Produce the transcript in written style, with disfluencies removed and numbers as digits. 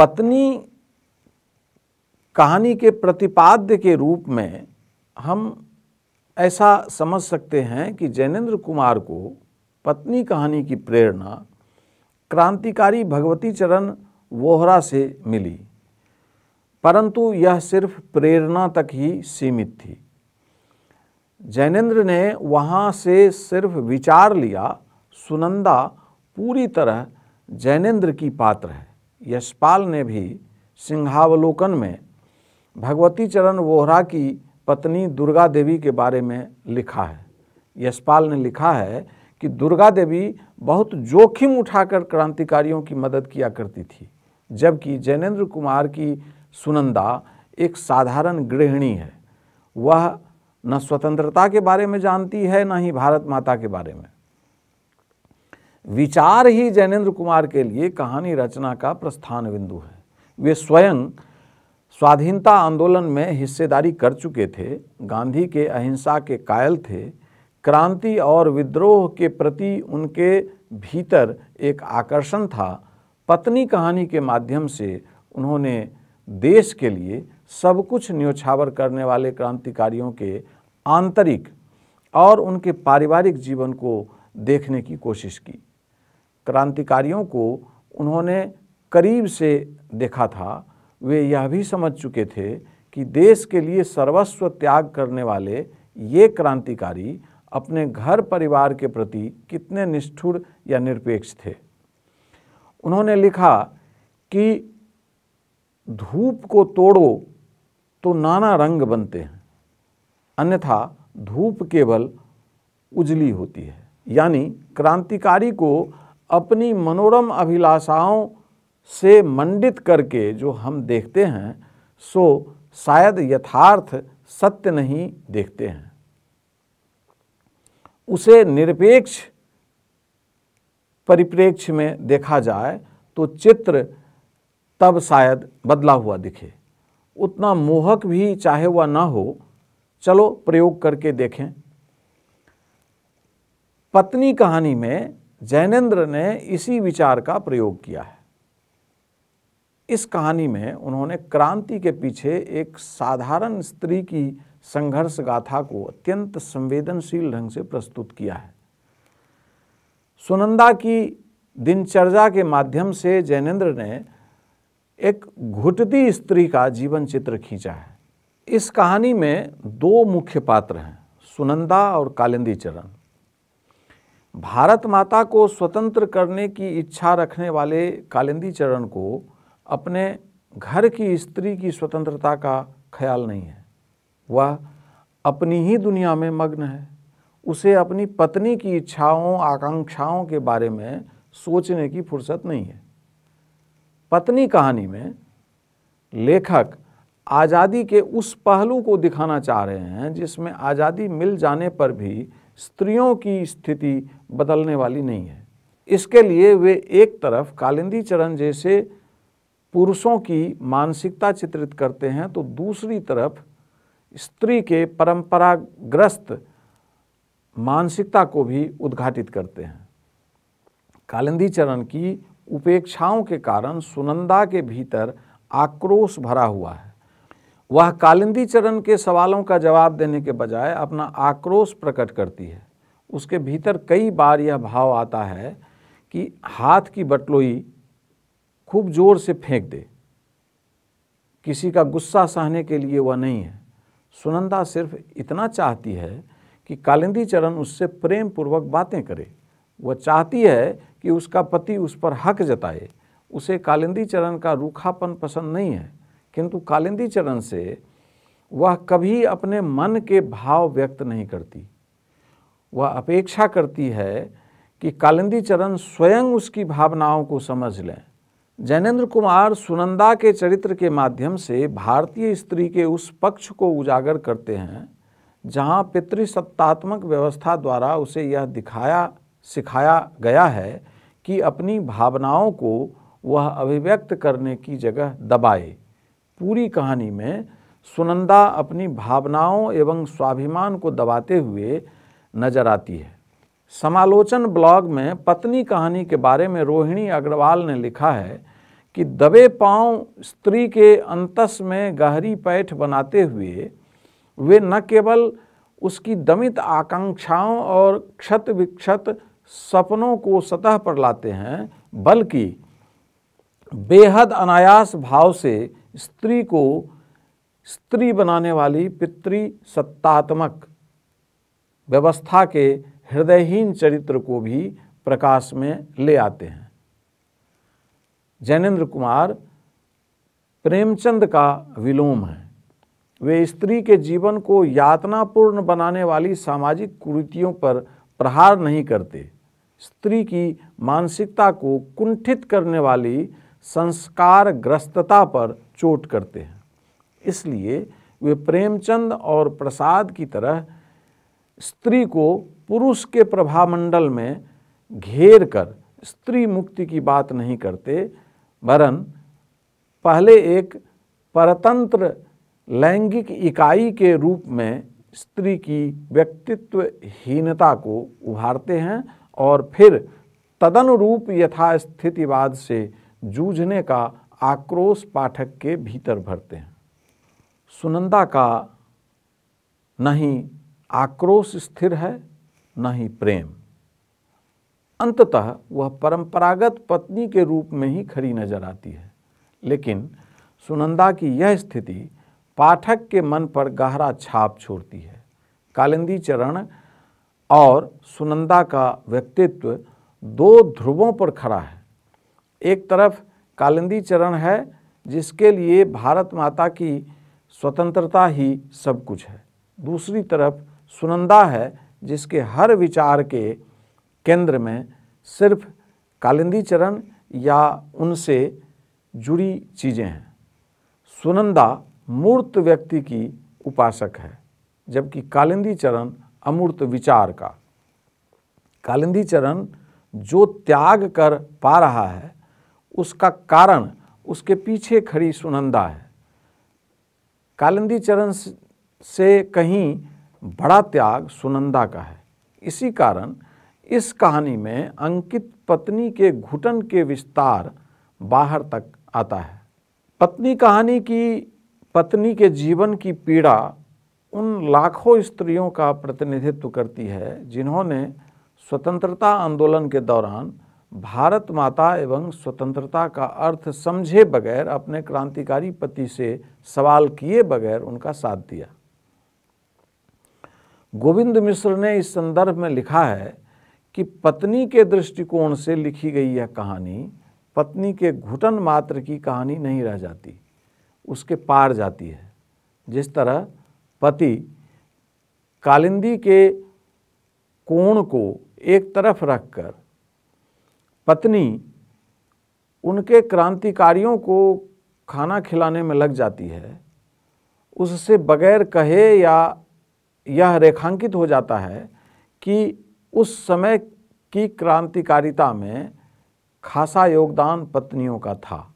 पत्नी कहानी के प्रतिपाद्य के रूप में हम ऐसा समझ सकते हैं कि जैनेंद्र कुमार को पत्नी कहानी की प्रेरणा क्रांतिकारी भगवती चरण वोहरा से मिली, परंतु यह सिर्फ प्रेरणा तक ही सीमित थी। जैनेंद्र ने वहाँ से सिर्फ विचार लिया। सुनंदा पूरी तरह जैनेंद्र की पात्र है। यशपाल ने भी सिंहावलोकन में भगवती चरण वोहरा की पत्नी दुर्गा देवी के बारे में लिखा है। यशपाल ने लिखा है कि दुर्गा देवी बहुत जोखिम उठाकर क्रांतिकारियों की मदद किया करती थी, जबकि जैनेंद्र कुमार की सुनंदा एक साधारण गृहिणी है। वह न स्वतंत्रता के बारे में जानती है, न ही भारत माता के बारे में। विचार ही जैनेंद्र कुमार के लिए कहानी रचना का प्रस्थान बिंदु है। वे स्वयं स्वाधीनता आंदोलन में हिस्सेदारी कर चुके थे, गांधी के अहिंसा के कायल थे। क्रांति और विद्रोह के प्रति उनके भीतर एक आकर्षण था। पत्नी कहानी के माध्यम से उन्होंने देश के लिए सब कुछ न्योछावर करने वाले क्रांतिकारियों के आंतरिक और उनके पारिवारिक जीवन को देखने की कोशिश की। क्रांतिकारियों को उन्होंने करीब से देखा था। वे यह भी समझ चुके थे कि देश के लिए सर्वस्व त्याग करने वाले ये क्रांतिकारी अपने घर परिवार के प्रति कितने निष्ठुर या निरपेक्ष थे। उन्होंने लिखा कि धूप को तोड़ो तो नाना रंग बनते हैं, अन्यथा धूप केवल उजली होती है। यानी क्रांतिकारी को अपनी मनोरम अभिलाषाओं से मंडित करके जो हम देखते हैं, सो शायद यथार्थ सत्य नहीं देखते हैं। उसे निरपेक्ष परिप्रेक्ष्य में देखा जाए तो चित्र तब शायद बदला हुआ दिखे। उतना मोहक भी चाहे वह ना हो, चलो प्रयोग करके देखें। पत्नी कहानी में जैनेंद्र ने इसी विचार का प्रयोग किया है। इस कहानी में उन्होंने क्रांति के पीछे एक साधारण स्त्री की संघर्ष गाथा को अत्यंत संवेदनशील ढंग से प्रस्तुत किया है। सुनंदा की दिनचर्या के माध्यम से जैनेंद्र ने एक घुटती स्त्री का जीवन चित्र खींचा है। इस कहानी में दो मुख्य पात्र हैं, सुनंदा और कालिंदी चरण। भारत माता को स्वतंत्र करने की इच्छा रखने वाले कालिंदी चरण को अपने घर की स्त्री की स्वतंत्रता का ख्याल नहीं है। वह अपनी ही दुनिया में मग्न है। उसे अपनी पत्नी की इच्छाओं आकांक्षाओं के बारे में सोचने की फुर्सत नहीं है। पत्नी कहानी में लेखक आज़ादी के उस पहलू को दिखाना चाह रहे हैं जिसमें आज़ादी मिल जाने पर भी स्त्रियों की स्थिति बदलने वाली नहीं है। इसके लिए वे एक तरफ कालिंदी चरण जैसे पुरुषों की मानसिकता चित्रित करते हैं, तो दूसरी तरफ स्त्री के परंपराग्रस्त मानसिकता को भी उद्घाटित करते हैं। कालिंदी चरण की उपेक्षाओं के कारण सुनंदा के भीतर आक्रोश भरा हुआ है। वह कालिंदी चरण के सवालों का जवाब देने के बजाय अपना आक्रोश प्रकट करती है। उसके भीतर कई बार यह भाव आता है कि हाथ की बटलोई खूब जोर से फेंक दे। किसी का गुस्सा सहने के लिए वह नहीं है। सुनंदा सिर्फ इतना चाहती है कि कालिंदी चरण उससे प्रेम पूर्वक बातें करे। वह चाहती है कि उसका पति उस पर हक जताए। उसे कालिंदी चरण का रूखापन पसंद नहीं है, किंतु कालिंदी चरण से वह कभी अपने मन के भाव व्यक्त नहीं करती। वह अपेक्षा करती है कि कालिंदी चरण स्वयं उसकी भावनाओं को समझ लें। जैनेंद्र कुमार सुनंदा के चरित्र के माध्यम से भारतीय स्त्री के उस पक्ष को उजागर करते हैं जहां पितृसत्तात्मक व्यवस्था द्वारा उसे यह सिखाया गया है कि अपनी भावनाओं को वह अभिव्यक्त करने की जगह दबाए। पूरी कहानी में सुनंदा अपनी भावनाओं एवं स्वाभिमान को दबाते हुए नजर आती है। समालोचन ब्लॉग में पत्नी कहानी के बारे में रोहिणी अग्रवाल ने लिखा है कि दबे पांव स्त्री के अंतस में गहरी पैठ बनाते हुए वे न केवल उसकी दमित आकांक्षाओं और क्षत विक्षत सपनों को सतह पर लाते हैं, बल्कि बेहद अनायास भाव से स्त्री को स्त्री बनाने वाली पितृसत्तात्मक व्यवस्था के हृदयहीन चरित्र को भी प्रकाश में ले आते हैं। जैनेन्द्र कुमार प्रेमचंद का विलोम है। वे स्त्री के जीवन को यातनापूर्ण बनाने वाली सामाजिक कुरीतियों पर प्रहार नहीं करते, स्त्री की मानसिकता को कुंठित करने वाली संस्कार ग्रस्तता पर चोट करते हैं। इसलिए वे प्रेमचंद और प्रसाद की तरह स्त्री को पुरुष के प्रभामंडल में घेर कर स्त्री मुक्ति की बात नहीं करते, वरन पहले एक परतंत्र लैंगिक इकाई के रूप में स्त्री की व्यक्तित्वहीनता को उभारते हैं और फिर तदनुरूप यथास्थितिवाद से जूझने का आक्रोश पाठक के भीतर भरते हैं। सुनंदा का न ही आक्रोश स्थिर है, न ही प्रेम। अंततः वह परंपरागत पत्नी के रूप में ही खड़ी नजर आती है, लेकिन सुनंदा की यह स्थिति पाठक के मन पर गहरा छाप छोड़ती है। कालिंदी चरण और सुनंदा का व्यक्तित्व दो ध्रुवों पर खड़ा है। एक तरफ कालिंदी चरण है जिसके लिए भारत माता की स्वतंत्रता ही सब कुछ है, दूसरी तरफ सुनंदा है जिसके हर विचार के केंद्र में सिर्फ कालिंदी चरण या उनसे जुड़ी चीज़ें हैं। सुनंदा मूर्त व्यक्ति की उपासक है, जबकि कालिंदी चरण अमूर्त विचार का। कालिंदी चरण जो त्याग कर पा रहा है उसका कारण उसके पीछे खड़ी सुनंदा है। कालिंदी चरण से कहीं बड़ा त्याग सुनंदा का है। इसी कारण इस कहानी में अंकित पत्नी के घुटन के विस्तार बाहर तक आता है। पत्नी कहानी की पत्नी के जीवन की पीड़ा उन लाखों स्त्रियों का प्रतिनिधित्व करती है जिन्होंने स्वतंत्रता आंदोलन के दौरान भारत माता एवं स्वतंत्रता का अर्थ समझे बगैर अपने क्रांतिकारी पति से सवाल किए बगैर उनका साथ दिया। गोविंद मिश्र ने इस संदर्भ में लिखा है कि पत्नी के दृष्टिकोण से लिखी गई यह कहानी पत्नी के घुटन मात्र की कहानी नहीं रह जाती, उसके पार जाती है। जिस तरह पति कालिंदी के कोण को एक तरफ रखकर पत्नी उनके क्रांतिकारियों को खाना खिलाने में लग जाती है, उससे बगैर कहे या यह रेखांकित हो जाता है कि उस समय की क्रांतिकारिता में खासा योगदान पत्नियों का था।